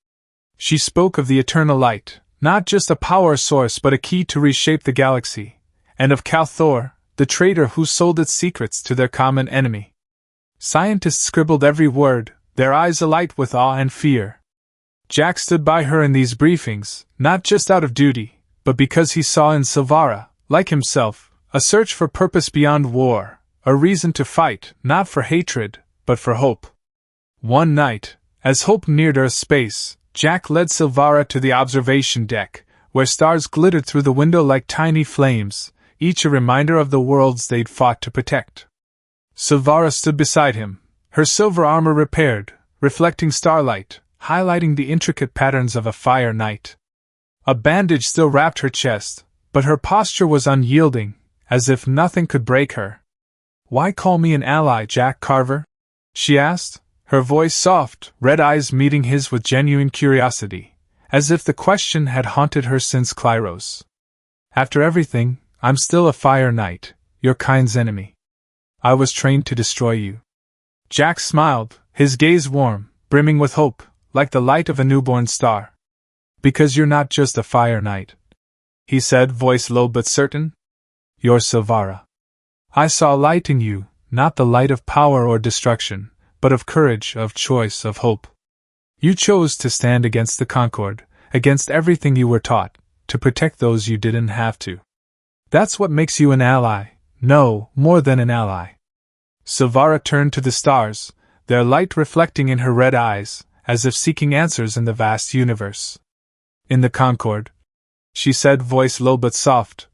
She spoke of the Eternal Light, not just a power source but a key to reshape the galaxy, and of Calthor, the traitor who sold its secrets to their common enemy. Scientists scribbled every word, their eyes alight with awe and fear. Jack stood by her in these briefings, not just out of duty, but because he saw in Silvara, like himself, a search for purpose beyond war, a reason to fight, not for hatred, but for hope. One night, As Hope neared Earth's space, Jack led Silvara to the observation deck, where stars glittered through the window like tiny flames, each a reminder of the worlds they'd fought to protect. Silvara stood beside him, her silver armor repaired, reflecting starlight, highlighting the intricate patterns of a fire knight. A bandage still wrapped her chest, but her posture was unyielding, as if nothing could break her. "Why call me an ally, Jack Carver?" she asked, her voice soft, red eyes meeting his with genuine curiosity, as if the question had haunted her since Klyros. "After everything, I'm still a fire knight, your kind's enemy. I was trained to destroy you." Jack smiled, his gaze warm, brimming with hope, like the light of a newborn star. "Because you're not just a fire knight," he said, voice low but certain. "You're Silvara. I saw light in you, not the light of power or destruction, but of courage, of choice, of hope. You chose to stand against the Concord, against everything you were taught, to protect those you didn't have to. That's what makes you an ally, no, more than an ally." Silvara turned to the stars, their light reflecting in her red eyes, as if seeking answers in the vast universe. "In the Concord," she said, voice low but soft,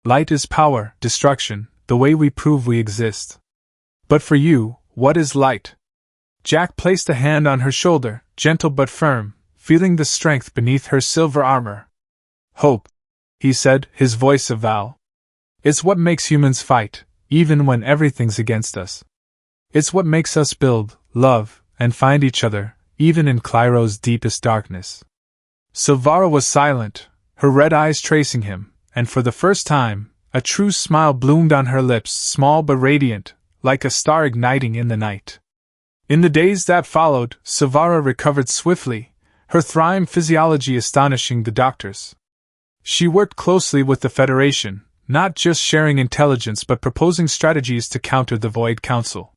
"light is power, destruction, the way we prove we exist. But for you, what is light?" Jack placed a hand on her shoulder, gentle but firm, feeling the strength beneath her silver armor. "Hope," he said, his voice a vow. "It's what makes humans fight, even when everything's against us. It's what makes us build, love, and find each other, even in Klyros' deepest darkness." Silvara was silent, her red eyes tracing him, and for the first time, a true smile bloomed on her lips, small but radiant, like a star igniting in the night. In the days that followed, Silvara recovered swiftly, her Thryme physiology astonishing the doctors. She worked closely with the Federation, not just sharing intelligence but proposing strategies to counter the Void Council.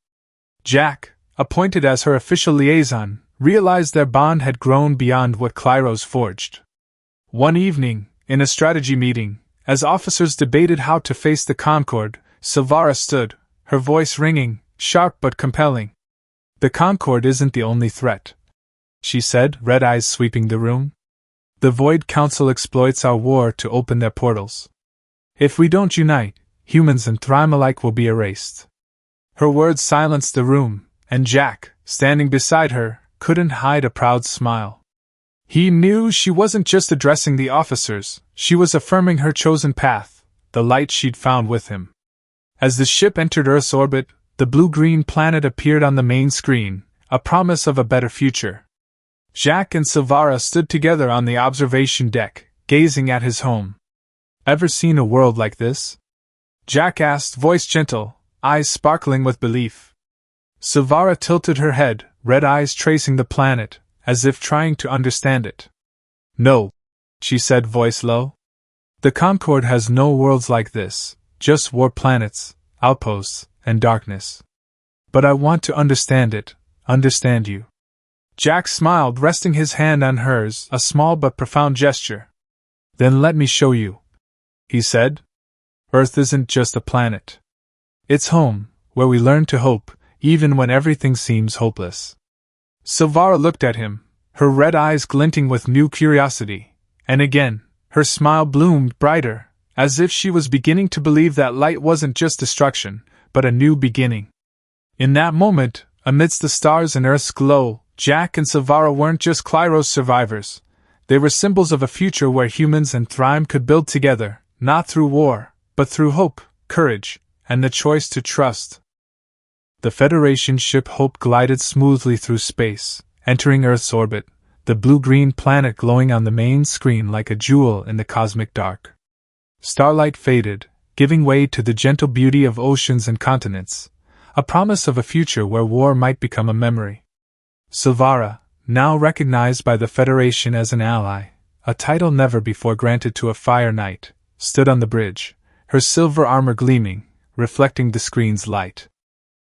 Jack, appointed as her official liaison, realized their bond had grown beyond what Klyros forged. One evening, in a strategy meeting, as officers debated how to face the Concord, Silvara stood, her voice ringing, sharp but compelling. "The Concord isn't the only threat," she said, red eyes sweeping the room. "The Void Council exploits our war to open their portals. If we don't unite, humans and Thryme alike will be erased." Her words silenced the room, and Jack, standing beside her, couldn't hide a proud smile. He knew she wasn't just addressing the officers, she was affirming her chosen path, the light she'd found with him. As the ship entered Earth's orbit, the blue-green planet appeared on the main screen, a promise of a better future. Jack and Silvara stood together on the observation deck, gazing at his home. "Ever seen a world like this?" Jack asked, voice gentle, eyes sparkling with belief. Silvara tilted her head, red eyes tracing the planet, as if trying to understand it. "No," she said, voice low. "The Concord has no worlds like this, just war planets, outposts, and darkness. But I want to understand it, understand you." Jack smiled, resting his hand on hers, a small but profound gesture. "Then let me show you," he said. "Earth isn't just a planet. It's home, where we learn to hope, even when everything seems hopeless." Silvara looked at him, her red eyes glinting with new curiosity, and again, her smile bloomed brighter, as if she was beginning to believe that light wasn't just destruction, but a new beginning. In that moment, amidst the stars and Earth's glow, Jack and Silvara weren't just Klyros survivors. They were symbols of a future where humans and Thryme could build together, not through war, but through hope, courage, and the choice to trust. The Federation ship Hope glided smoothly through space, entering Earth's orbit, the blue-green planet glowing on the main screen like a jewel in the cosmic dark. Starlight faded, giving way to the gentle beauty of oceans and continents, a promise of a future where war might become a memory. Silvara, now recognized by the Federation as an ally, a title never before granted to a Fire Knight, stood on the bridge, her silver armor gleaming, reflecting the screen's light.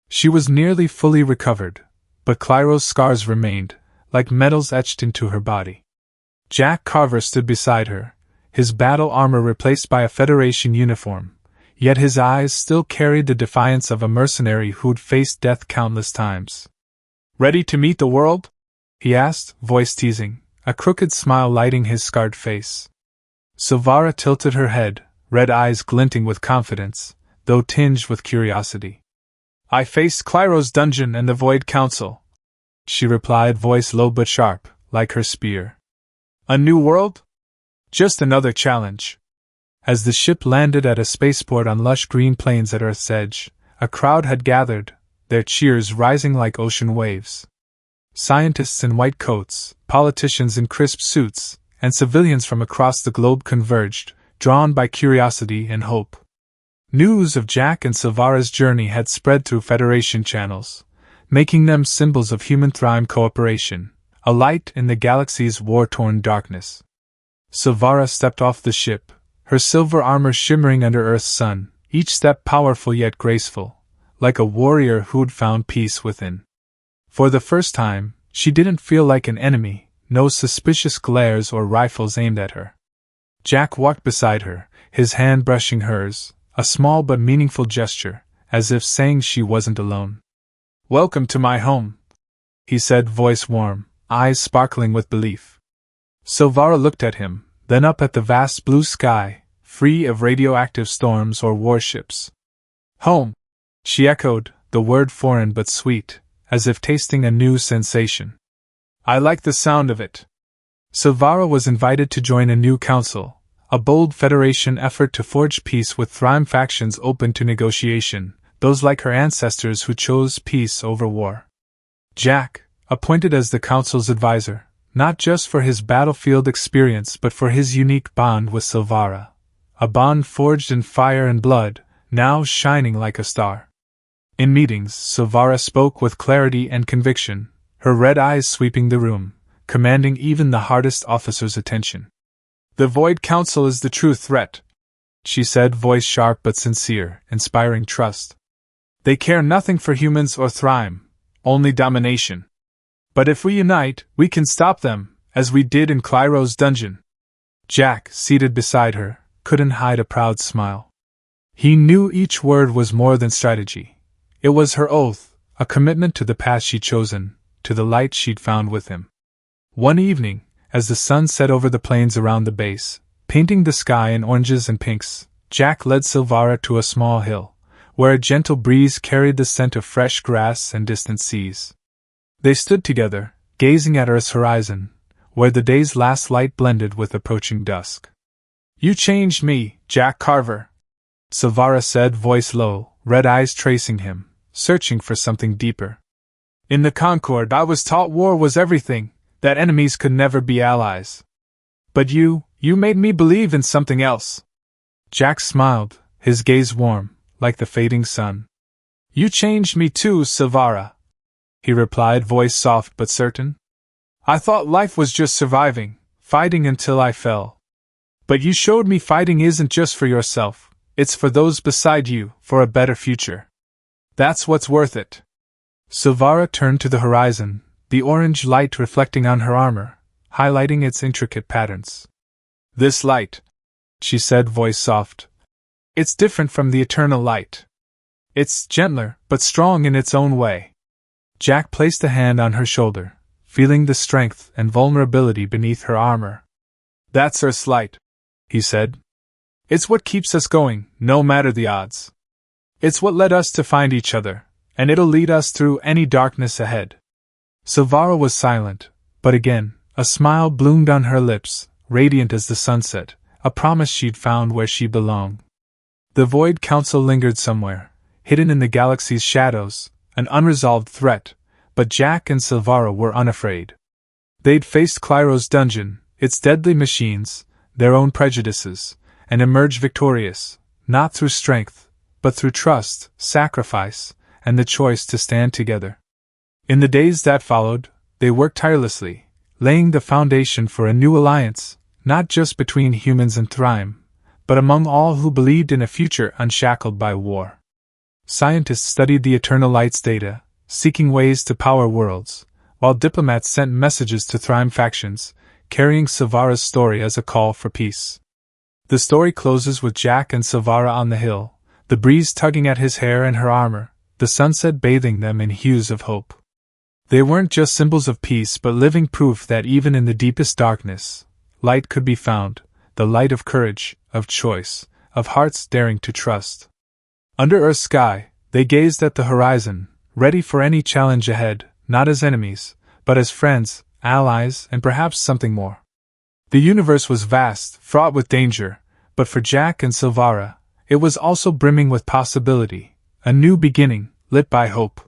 She was nearly fully recovered, but Klyros' scars remained, like metals etched into her body. Jack Carver stood beside her, his battle armor replaced by a Federation uniform, yet his eyes still carried the defiance of a mercenary who'd faced death countless times. "Ready to meet the world?" he asked, voice teasing, a crooked smile lighting his scarred face. Silvara tilted her head, red eyes glinting with confidence, though tinged with curiosity. I faced Klyros' dungeon and the Void Council, she replied, voice low but sharp, like her spear. A new world? Just another challenge. As the ship landed at a spaceport on lush green plains at Earth's edge, a crowd had gathered, their cheers rising like ocean waves. Scientists in white coats, politicians in crisp suits, and civilians from across the globe converged, drawn by curiosity and hope. News of Jack and Silvara's journey had spread through Federation channels, making them symbols of human-Thryme cooperation, a light in the galaxy's war-torn darkness. Silvara stepped off the ship, her silver armor shimmering under Earth's sun, each step powerful yet graceful, like a warrior who'd found peace within. For the first time, she didn't feel like an enemy, no suspicious glares or rifles aimed at her. Jack walked beside her, his hand brushing hers, a small but meaningful gesture, as if saying she wasn't alone. Welcome to my home, he said, voice warm, eyes sparkling with belief. Silvara looked at him, then up at the vast blue sky, free of radioactive storms or warships. Home, she echoed, the word foreign but sweet, as if tasting a new sensation. I like the sound of it. Silvara was invited to join a new council, a bold Federation effort to forge peace with Thryme factions open to negotiation, those like her ancestors who chose peace over war. Jack, appointed as the council's advisor, not just for his battlefield experience but for his unique bond with Silvara, a bond forged in fire and blood, now shining like a star. In meetings, Silvara spoke with clarity and conviction, her red eyes sweeping the room, commanding even the hardest officer's attention. The Void Council is the true threat, she said, voice sharp but sincere, inspiring trust. They care nothing for humans or Thryme, only domination. But if we unite, we can stop them, as we did in Klyros' dungeon. Jack, seated beside her, couldn't hide a proud smile. He knew each word was more than strategy. It was her oath, a commitment to the path she'd chosen, to the light she'd found with him. One evening, as the sun set over the plains around the base, painting the sky in oranges and pinks, Jack led Silvara to a small hill, where a gentle breeze carried the scent of fresh grass and distant seas. They stood together, gazing at Earth's horizon, where the day's last light blended with approaching dusk. You changed me, Jack Carver, Silvara said, voice low, red eyes tracing him, searching for something deeper. In the Concord, I was taught war was everything, that enemies could never be allies. But you made me believe in something else. Jack smiled, his gaze warm, like the fading sun. You changed me too, Silvara, he replied, voice soft but certain. I thought life was just surviving, fighting until I fell. But you showed me fighting isn't just for yourself, it's for those beside you, for a better future. That's what's worth it. Silvara turned to the horizon, the orange light reflecting on her armor, highlighting its intricate patterns. This light, she said, voice soft. It's different from the eternal light. It's gentler, but strong in its own way. Jack placed a hand on her shoulder, feeling the strength and vulnerability beneath her armor. That's Earth's light, he said. It's what keeps us going, no matter the odds. It's what led us to find each other, and it'll lead us through any darkness ahead. Silvara was silent, but again, a smile bloomed on her lips, radiant as the sunset, a promise she'd found where she belonged. The Void Council lingered somewhere, hidden in the galaxy's shadows, an unresolved threat, but Jack and Silvara were unafraid. They'd faced Klyros' dungeon, its deadly machines, their own prejudices, and emerged victorious, not through strength, but through trust, sacrifice, and the choice to stand together. In the days that followed, they worked tirelessly, laying the foundation for a new alliance, not just between humans and Thryme, but among all who believed in a future unshackled by war. Scientists studied the Eternal Light's data, seeking ways to power worlds, while diplomats sent messages to Thryme factions, carrying Silvara's story as a call for peace. The story closes with Jack and Silvara on the hill, the breeze tugging at his hair and her armor, the sunset bathing them in hues of hope. They weren't just symbols of peace but living proof that even in the deepest darkness, light could be found, the light of courage, of choice, of hearts daring to trust. Under Earth's sky, they gazed at the horizon, ready for any challenge ahead, not as enemies, but as friends, allies, and perhaps something more. The universe was vast, fraught with danger, but for Jack and Silvara, it was also brimming with possibility, a new beginning, lit by hope.